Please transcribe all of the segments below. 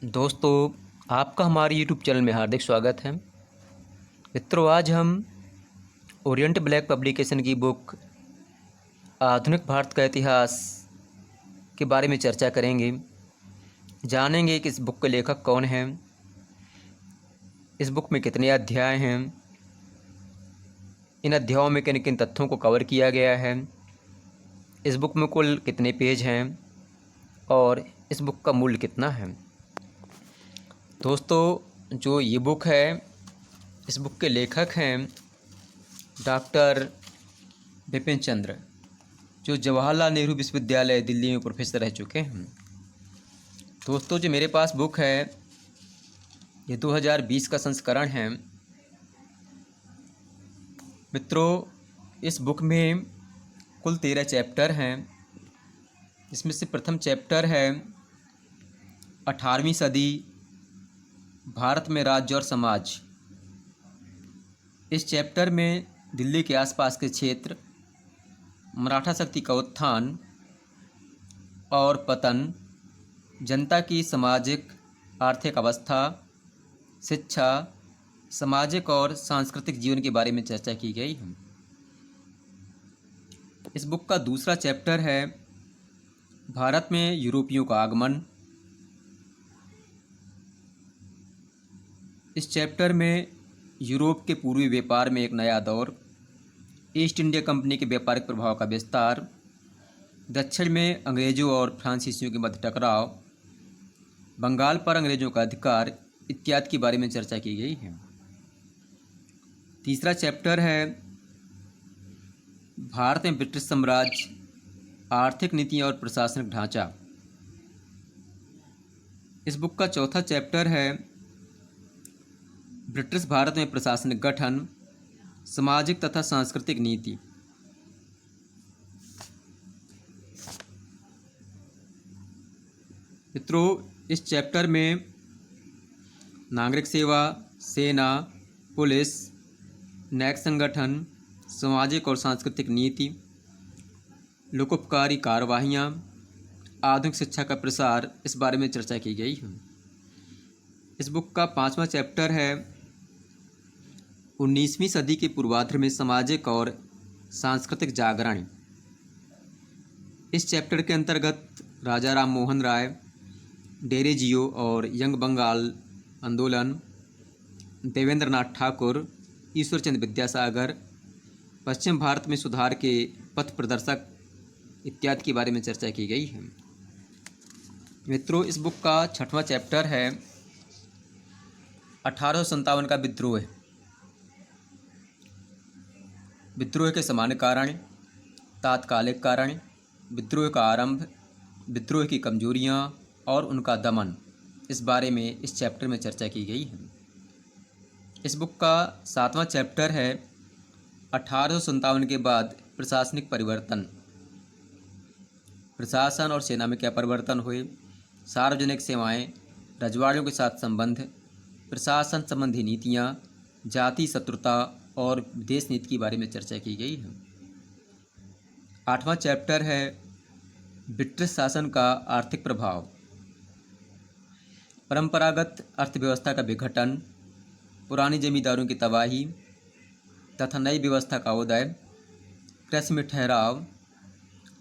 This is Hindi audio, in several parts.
दोस्तों, आपका हमारे यूट्यूब चैनल में हार्दिक स्वागत है। मित्रों, आज हम ओरिएंट ब्लैक पब्लिकेशन की बुक आधुनिक भारत का इतिहास के बारे में चर्चा करेंगे। जानेंगे कि इस बुक के लेखक कौन हैं, इस बुक में कितने अध्याय हैं, इन अध्यायों में किन किन तथ्यों को कवर किया गया है, इस बुक में कुल कितने पेज हैं और इस बुक का मूल्य कितना है। दोस्तों, जो ये बुक है, इस बुक के लेखक हैं डॉक्टर बिपिन चंद्र, जो जवाहरलाल नेहरू विश्वविद्यालय दिल्ली में प्रोफेसर रह चुके हैं। दोस्तों, जो मेरे पास बुक है, ये 2020 का संस्करण है। मित्रों, इस बुक में कुल 13 चैप्टर हैं। इसमें से प्रथम चैप्टर है 18वीं सदी भारत में राज्य और समाज। इस चैप्टर में दिल्ली के आसपास के क्षेत्र, मराठा शक्ति का उत्थान और पतन, जनता की सामाजिक आर्थिक अवस्था, शिक्षा, सामाजिक और सांस्कृतिक जीवन के बारे में चर्चा की गई है। इस बुक का दूसरा चैप्टर है भारत में यूरोपियों का आगमन। इस चैप्टर में यूरोप के पूर्वी व्यापार में एक नया दौर, ईस्ट इंडिया कंपनी के व्यापारिक प्रभाव का विस्तार, दक्षिण में अंग्रेज़ों और फ्रांसीसियों के मध्य टकराव, बंगाल पर अंग्रेज़ों का अधिकार इत्यादि के बारे में चर्चा की गई है। तीसरा चैप्टर है भारत में ब्रिटिश साम्राज्य, आर्थिक नीतियाँ और प्रशासनिक ढांचा। इस बुक का चौथा चैप्टर है ब्रिटिश भारत में प्रशासनिक गठन, सामाजिक तथा सांस्कृतिक नीति। मित्रों, इस चैप्टर में नागरिक सेवा, सेना, पुलिस, न्यायिक संगठन, सामाजिक और सांस्कृतिक नीति, लोकोपकारी कार्यवाहियाँ, आधुनिक शिक्षा का प्रसार, इस बारे में चर्चा की गई है। इस बुक का 5वां चैप्टर है 19वीं सदी के पूर्वार्ध में सामाजिक और सांस्कृतिक जागरण। इस चैप्टर के अंतर्गत राजा राम मोहन राय, डेरेजियो और यंग बंगाल आंदोलन, देवेंद्र नाथ ठाकुर, ईश्वरचंद विद्यासागर, पश्चिम भारत में सुधार के पथ प्रदर्शक इत्यादि के बारे में चर्चा की गई है। मित्रों, इस बुक का 6वां चैप्टर है 1857 का विद्रोह। विद्रोह के सामान्य कारण, तात्कालिक कारण, विद्रोह का आरंभ, विद्रोह की कमजोरियां और उनका दमन, इस बारे में इस चैप्टर में चर्चा की गई है। इस बुक का 7वां चैप्टर है 1857 के बाद प्रशासनिक परिवर्तन। प्रशासन और सेना में क्या परिवर्तन हुए, सार्वजनिक सेवाएं, रजवाड़ियों के साथ संबंध, प्रशासन संबंधी नीतियां, जाति शत्रुता और विदेश नीति के बारे में चर्चा की गई है। 8वां चैप्टर है ब्रिटिश शासन का आर्थिक प्रभाव। परंपरागत अर्थव्यवस्था का विघटन, पुरानी जमींदारों की तबाही तथा नई व्यवस्था का उदय, कृषि में ठहराव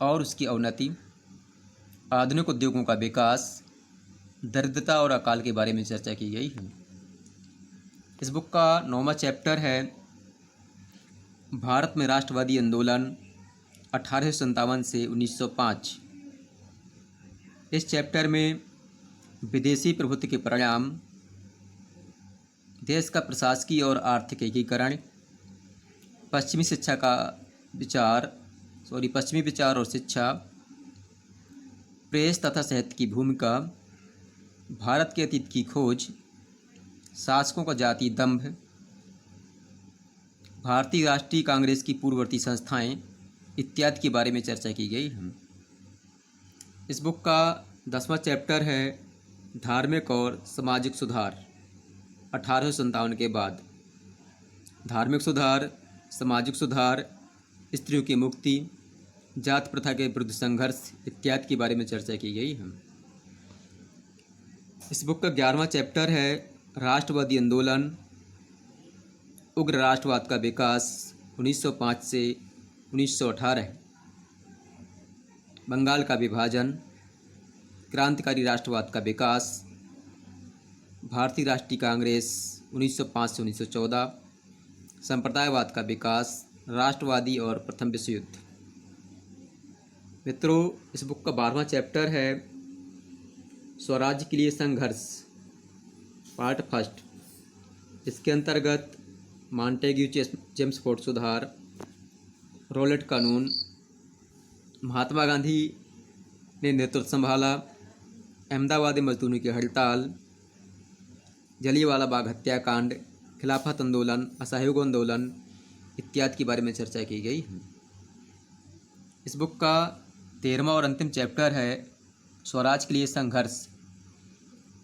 और उसकी अवनति, आधुनिक उद्योगों का विकास, दरिद्रता और अकाल के बारे में चर्चा की गई है। इस बुक का 9वां चैप्टर है भारत में राष्ट्रवादी आंदोलन 1857 से 1905। इस चैप्टर में विदेशी प्रभुत्व के परिणाम, देश का प्रशासकीय और आर्थिक एकीकरण, पश्चिमी विचार और शिक्षा, प्रेस तथा साहित्य की भूमिका, भारत के अतीत की खोज, शासकों का जातीय दंभ, भारतीय राष्ट्रीय कांग्रेस की पूर्ववर्ती संस्थाएं इत्यादि के बारे में चर्चा की गई है। इस बुक का 10वां चैप्टर है धार्मिक और सामाजिक सुधार 1857 के बाद। धार्मिक सुधार, सामाजिक सुधार, स्त्रियों की मुक्ति, जात प्रथा के विरुद्ध संघर्ष इत्यादि के बारे में चर्चा की गई है। इस बुक का 11वां चैप्टर है राष्ट्रवादी आंदोलन, उग्र राष्ट्रवाद का विकास 1905 से 1918, बंगाल का विभाजन, क्रांतिकारी राष्ट्रवाद का विकास, भारतीय राष्ट्रीय कांग्रेस 1905 से 1914, संप्रदायवाद का विकास, राष्ट्रवादी और प्रथम विश्व युद्ध। मित्रों, इस बुक का 12वां चैप्टर है स्वराज्य के लिए संघर्ष, पार्ट फर्स्ट। इसके अंतर्गत मॉन्टेग्यू चेम्सफोर्ड सुधार, रॉलेट कानून, महात्मा गांधी ने नेतृत्व संभाला, अहमदाबादी मजदूरों की हड़ताल, जलियांवाला बाग हत्याकांड, खिलाफत आंदोलन, असहयोग आंदोलन इत्यादि के बारे में चर्चा की गई है। इस बुक का 13वां और अंतिम चैप्टर है स्वराज के लिए संघर्ष,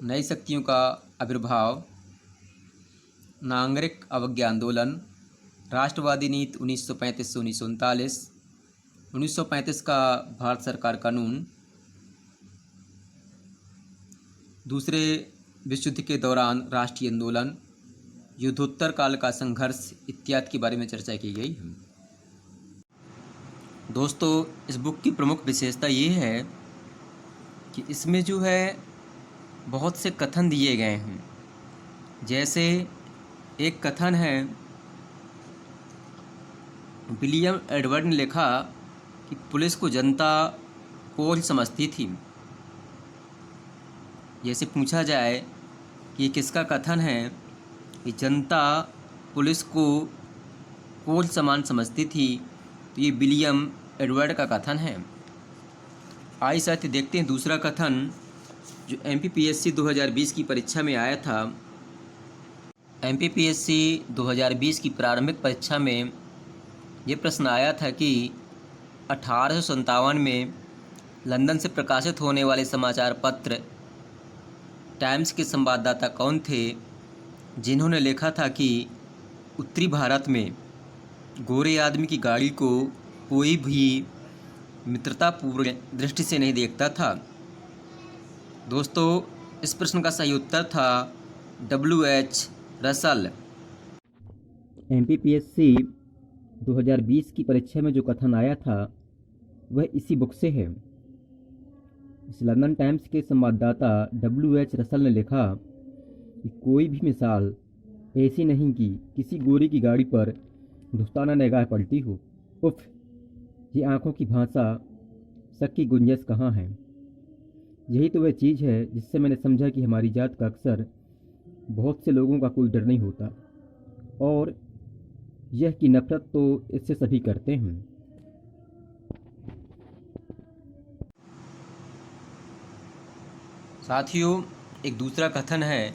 नई शक्तियों का आविर्भाव, नागरिक अवज्ञा आंदोलन, राष्ट्रवादी नीति 1935 से 1939, 1935 का भारत सरकार कानून, दूसरे विश्व युद्ध के दौरान राष्ट्रीय आंदोलन, युद्धोत्तर काल का संघर्ष इत्यादि के बारे में चर्चा की गई है। दोस्तों, इस बुक की प्रमुख विशेषता ये है कि इसमें जो है बहुत से कथन दिए गए हैं। जैसे एक कथन है, विलियम एडवर्ड ने लिखा कि पुलिस को जनता कोल समझती थी। जैसे पूछा जाए कि ये किसका कथन है कि जनता पुलिस को कोल समान समझती थी, तो ये विलियम एडवर्ड का कथन है। आइए साथ देखते हैं दूसरा कथन जो MPPSC 2020 की परीक्षा में आया था। MPPSC 2020 की प्रारंभिक परीक्षा में ये प्रश्न आया था कि 1857 में लंदन से प्रकाशित होने वाले समाचार पत्र टाइम्स के संवाददाता कौन थे जिन्होंने लिखा था कि उत्तरी भारत में गोरे आदमी की गाड़ी को कोई भी मित्रतापूर्ण दृष्टि से नहीं देखता था। दोस्तों, इस प्रश्न का सही उत्तर था WH रसल। MPPSC 2020 की परीक्षा में जो कथन आया था वह इसी बुक से है। इस लंदन टाइम्स के संवाददाता WH रसल ने लिखा कि कोई भी मिसाल ऐसी नहीं कि किसी गोरी की गाड़ी पर दोस्ताना निगाह पड़ती हो। उफ, ये आँखों की भाषा, शक की गुंजाइश कहाँ है। यही तो वह चीज़ है जिससे मैंने समझा कि हमारी जात का अक्सर बहुत से लोगों का कोई डर नहीं होता, और यह कि नफरत तो इससे सभी करते हैं। साथियों, एक दूसरा कथन है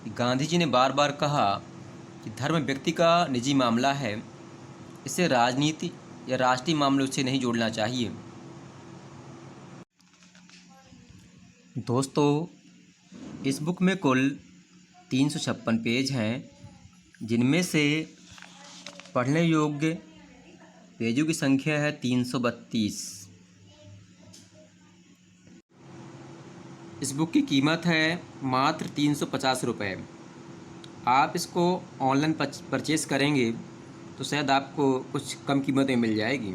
कि गांधी जी ने बार बार कहा कि धर्म व्यक्ति का निजी मामला है, इसे राजनीति या राष्ट्रीय मामलों से नहीं जोड़ना चाहिए। दोस्तों, इस बुक में कुल 356 पेज हैं, जिनमें से पढ़ने योग्य पेजों की संख्या है 332। इस बुक की कीमत है मात्र 350 रुपये। आप इसको ऑनलाइन परचेस करेंगे तो शायद आपको कुछ कम कीमत में मिल जाएगी।